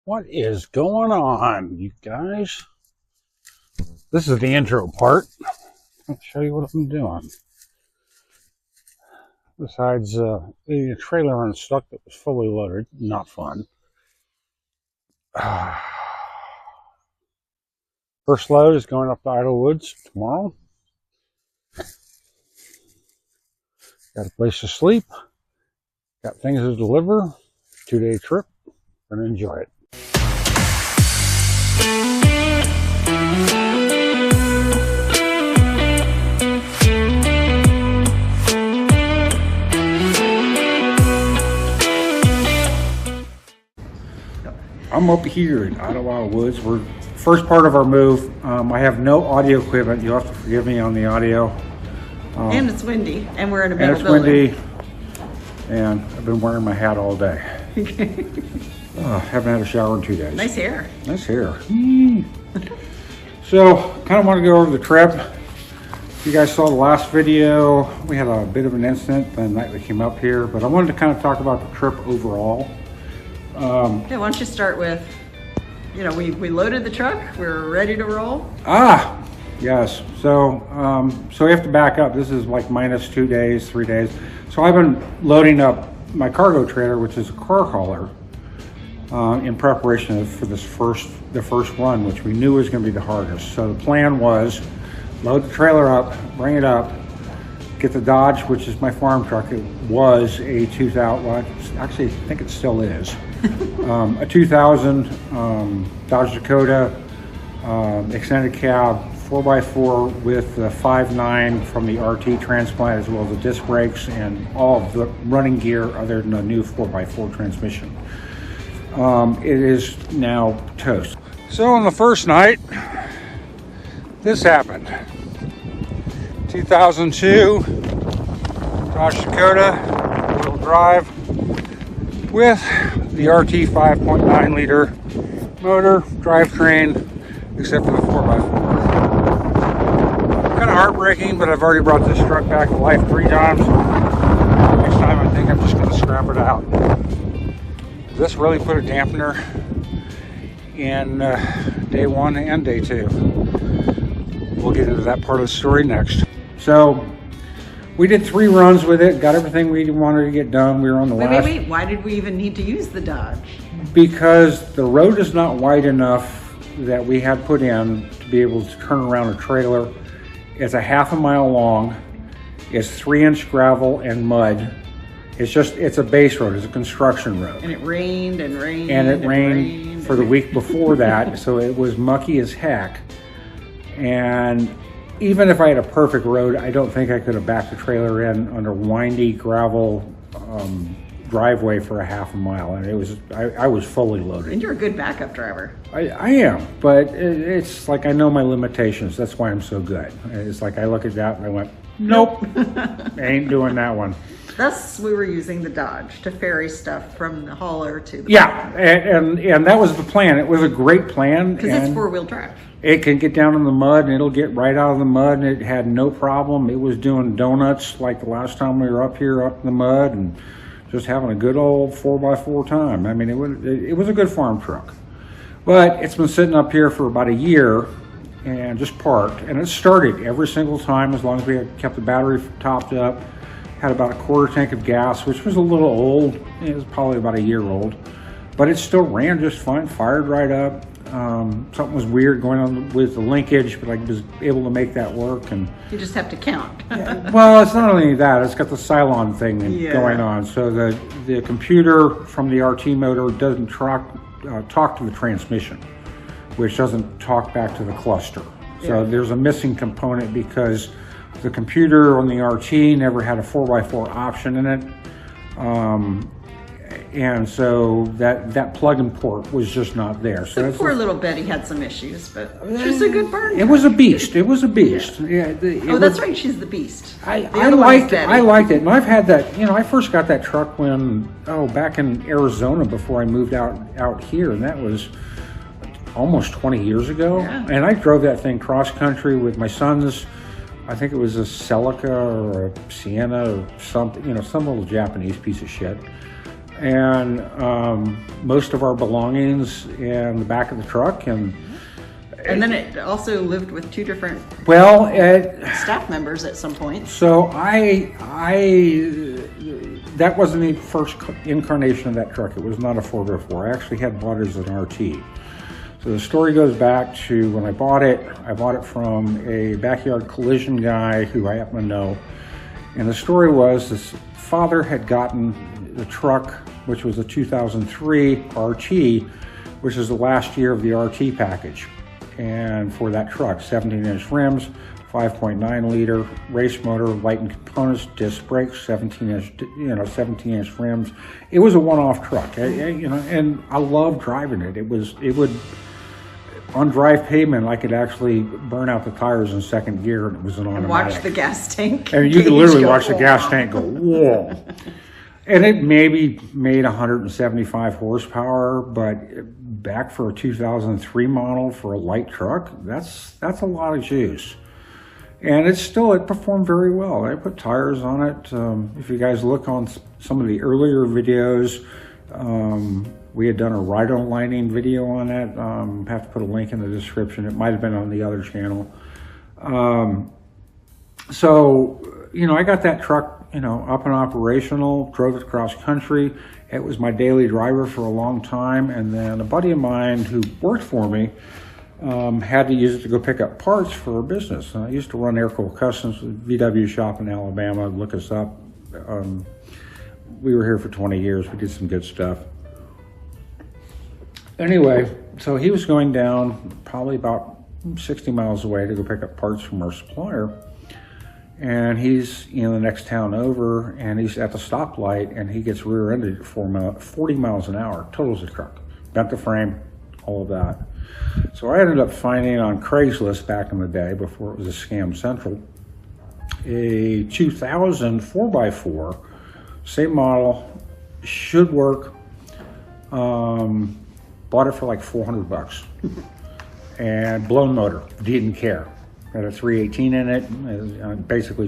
What is going on, you guys? This is the intro part. I'll show you what I'm doing. Besides the trailer unstuck that was fully loaded, not fun. First load is going up to Idyllwild Woods tomorrow. Got a place to sleep. Got things to deliver. 2-day trip. Gonna enjoy it. I'm up here in Idyllwild Woods. We're first part of our move. I have no audio equipment. You'll have to forgive me on the audio. And it's windy, and we're in a metal building. building. Windy, and I've been wearing my hat all day. Haven't had a shower in 2 days. Nice hair. Nice hair. So, kind of want to go over the trip. If you guys saw the last video, we had a bit of an incident the night we came up here, but I wanted to kind of talk about the trip overall. Yeah, why don't you start with, you know, we loaded the truck, we're ready to roll. Yes. So so we have to back up. This is like minus 2 days, 3 days. So I've been loading up my cargo trailer, which is a car hauler, in preparation for the first run, which we knew was going to be the hardest. So the plan was load the trailer up, bring it up, get the Dodge, which is my farm truck. It was a 2000, well, actually I think it still is, a 2000 Dodge Dakota extended cab 4x4 with the 5.9 from the RT transplant, as well as the disc brakes and all of the running gear other than a new 4x4 transmission. It is now toast. So on the first night, this happened. 2002 Dodge Dakota four-wheel drive with the RT 5.9 liter motor drivetrain, except for the 4x4. Kind of heartbreaking, but I've already brought this truck back to life 3 times. Next time I think I'm just going to scrap it out. This really put a dampener in day 1 and day 2. We'll get into that part of the story next. So we did 3 runs with it, got everything we wanted to get done. We were on the last. Wait, why did we even need to use the Dodge? Because the road is not wide enough that we had put in to be able to turn around a trailer. It's a half a mile long. It's 3-inch gravel and mud. It's a base road. It's a construction road. And it rained and rained. And it rained for the week before that, so it was mucky as heck. And even if I had a perfect road, I don't think I could have backed the trailer in under windy gravel driveway for a half a mile. And it was, I was fully loaded. And you're a good backup driver. I am, but it's like I know my limitations. That's why I'm so good. It's like I look at that and I went, nope, I ain't doing that one. Thus, we were using the Dodge to ferry stuff from the hauler to the and that was the plan. It was a great plan. Because it's 4-wheel drive. It can get down in the mud and it'll get right out of the mud, and it had no problem. It was doing donuts like the last time we were up here, up in the mud, and just having a good old 4x4 time. I mean, it was a good farm truck. But it's been sitting up here for about a year and just parked, and it started every single time as long as we had kept the battery topped up. Had about a quarter tank of gas, which was a little old. It was probably about a year old, but it still ran just fine, fired right up. Something was weird going on with the linkage, but I was able to make that work. And you just have to count. well, it's not only that, it's got the Cylon thing going on. So the computer from the RT motor doesn't talk to the transmission, which doesn't talk back to the cluster. So there's a missing component because the computer on the RT never had a 4x4 option in it. And so that plug-in port was just not there. So the poor little Betty had some issues, but she's a good bird. It was a beast. It was a beast. Yeah. That's right. She's the beast. I liked it. I liked it. And I've had that, I first got that truck back in Arizona before I moved out here. And that was almost 20 years ago. Yeah. And I drove that thing cross country with my sons. I think it was a Celica or a Sienna or something, some little Japanese piece of shit. and most of our belongings in the back of the truck. And then it also lived with two different staff members at some point. So that wasn't the first incarnation of that truck. It was not a 4x4. I actually had bought it as an RT. So the story goes back to when I bought it. I bought it from a backyard collision guy who I happen to know. And the story was his father had gotten the truck, which was a 2003 RT, which is the last year of the RT package. And for that truck, 17-inch rims, 5.9 liter race motor, lighting components, disc brakes, 17-inch rims. It was a one-off truck, and I loved driving it. It would, on drive pavement, I could actually burn out the tires in second gear, and it was an automatic. And watch the gas tank. And you could literally watch the gas tank go, whoa. And it maybe made 175 horsepower, but back for a 2003 model for a light truck, that's a lot of juice. And it performed very well. I put tires on it. If you guys look on some of the earlier videos, we had done a ride lining video on it. Have to put a link in the description. It might have been on the other channel. So, I got that truck, up and operational, drove it across country. It was my daily driver for a long time. And then a buddy of mine who worked for me had to use it to go pick up parts for a business. I used to run Aircool Customs, VW shop in Alabama. Look us up. We were here for 20 years. We did some good stuff. Anyway, so he was going down probably about 60 miles away to go pick up parts from our supplier. And he's in the next town over, and he's at the stoplight, and he gets rear-ended at 40 miles an hour, totals the truck, bent the frame, all of that. So I ended up finding on Craigslist back in the day, before it was a scam central, a 2000 4x4, same model, should work. Bought it for like $400, and blown motor, didn't care. Had a 318 in it. Basically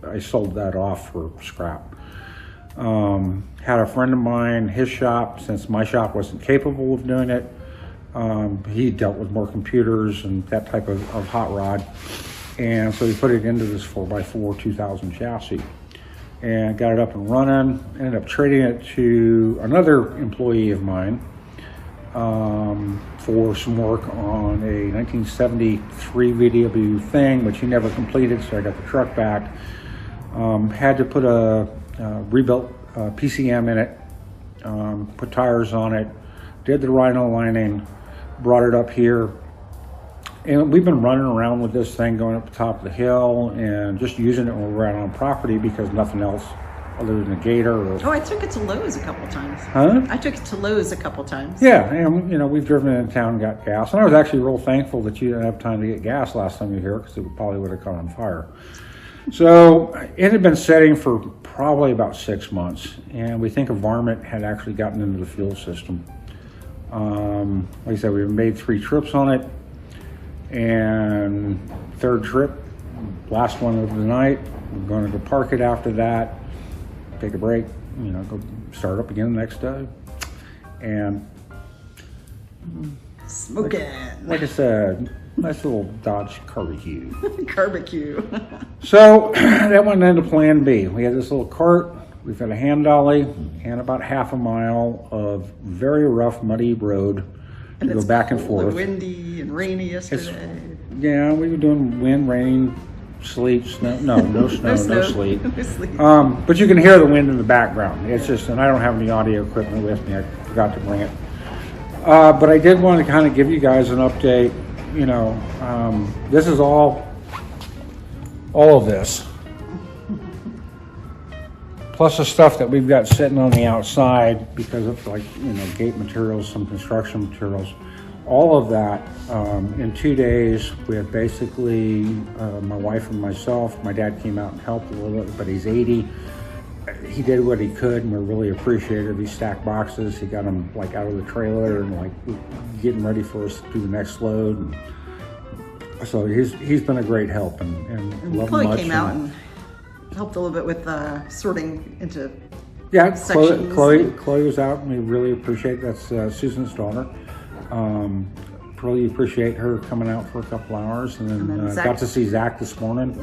I sold that off for scrap. Had a friend of mine, his shop, since my shop wasn't capable of doing it, he dealt with more computers and that type of hot rod. And so he put it into this 4x4 2000 chassis and got it up and running. Ended up trading it to another employee of mine for some work on a 1973 VW thing, which he never completed, so I got the truck back. Had to put a rebuilt PCM in it, put tires on it, did the rhino lining, brought it up here, and we've been running around with this thing going up the top of the hill and just using it when we're out on property because nothing else other than a gator. I took it to Lowe's a couple times. Huh? I took it to Lowe's a couple times. Yeah, and we've driven into town and got gas. And I was actually real thankful that you didn't have time to get gas last time you were here because it probably would have caught on fire. So it had been setting for probably about 6 months, and we think a varmint had actually gotten into the fuel system. Like I said, we made 3 trips on it, and third trip, last one of the night, we're going to go park it after that, take a break, go start up again the next day. And smoking. Like I said, nice little Dodge barbecue. Barbecue. So that went into plan B. We had this little cart, we've got a hand dolly, and about half a mile of very rough, muddy road to go back and forth. And windy and rainy yesterday. Yeah, we were doing wind, rain, sleet, snow. No snow, no sleet. No sleet. But you can hear the wind in the background. It's just, and I don't have any audio equipment with me. I forgot to bring it. But I did want to kind of give you guys an update. This is all of this, plus the stuff that we've got sitting on the outside because of gate materials, some construction materials. All of that, in 2 days, we had basically, my wife and myself, my dad came out and helped a little bit, but he's 80. He did what he could, and we're really appreciative. He stacked boxes, he got them out of the trailer and getting ready for us to do the next load. And so he's been a great help and love him much. Came out and helped a little bit with sorting into Yeah, sections. Chloe was out, and we really appreciate that's Susan's daughter. Really appreciate her coming out for a couple hours, and then Zach. got to see Zach this morning.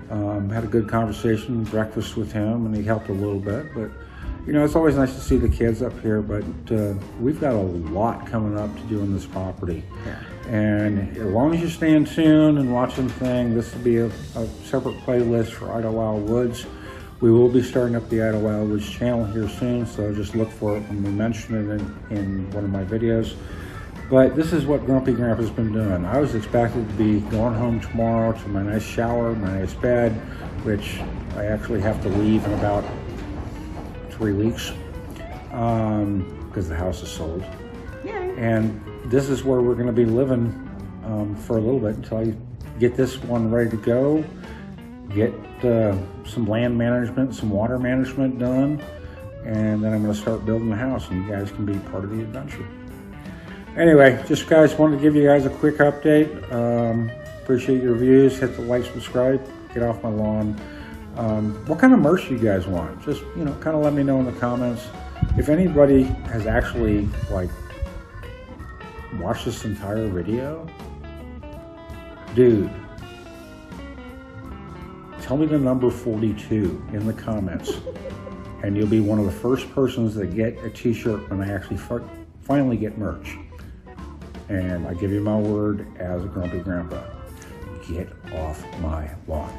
Had a good conversation, breakfast with him, and he helped a little bit. But you know, it's always nice to see the kids up here. But we've got a lot coming up to do on this property. Yeah. And as long as you stay in tune and watching the thing, this will be a separate playlist for Idyllwild Woods. We will be starting up the Idyllwild Woods channel here soon, so just look for it when we mention it in one of my videos. But this is what Grumpy Grandpa's been doing. I was expected to be going home tomorrow to my nice shower, my nice bed, which I actually have to leave in about 3 weeks because the house is sold. Yay. And this is where we're going to be living for a little bit until I get this one ready to go, get some land management, some water management done, and then I'm going to start building the house, and you guys can be part of the adventure. Anyway, just guys, wanted to give you guys a quick update. Appreciate your views. Hit the like, subscribe, get off my lawn. What kind of merch do you guys want? Just, you know, kind of let me know in the comments. If anybody has actually, like, watched this entire video, dude, tell me the number 42 in the comments, and you'll be one of the first persons that get a t-shirt when I actually finally get merch. And I give you my word as a Grumpy Grandpa, get off my lawn.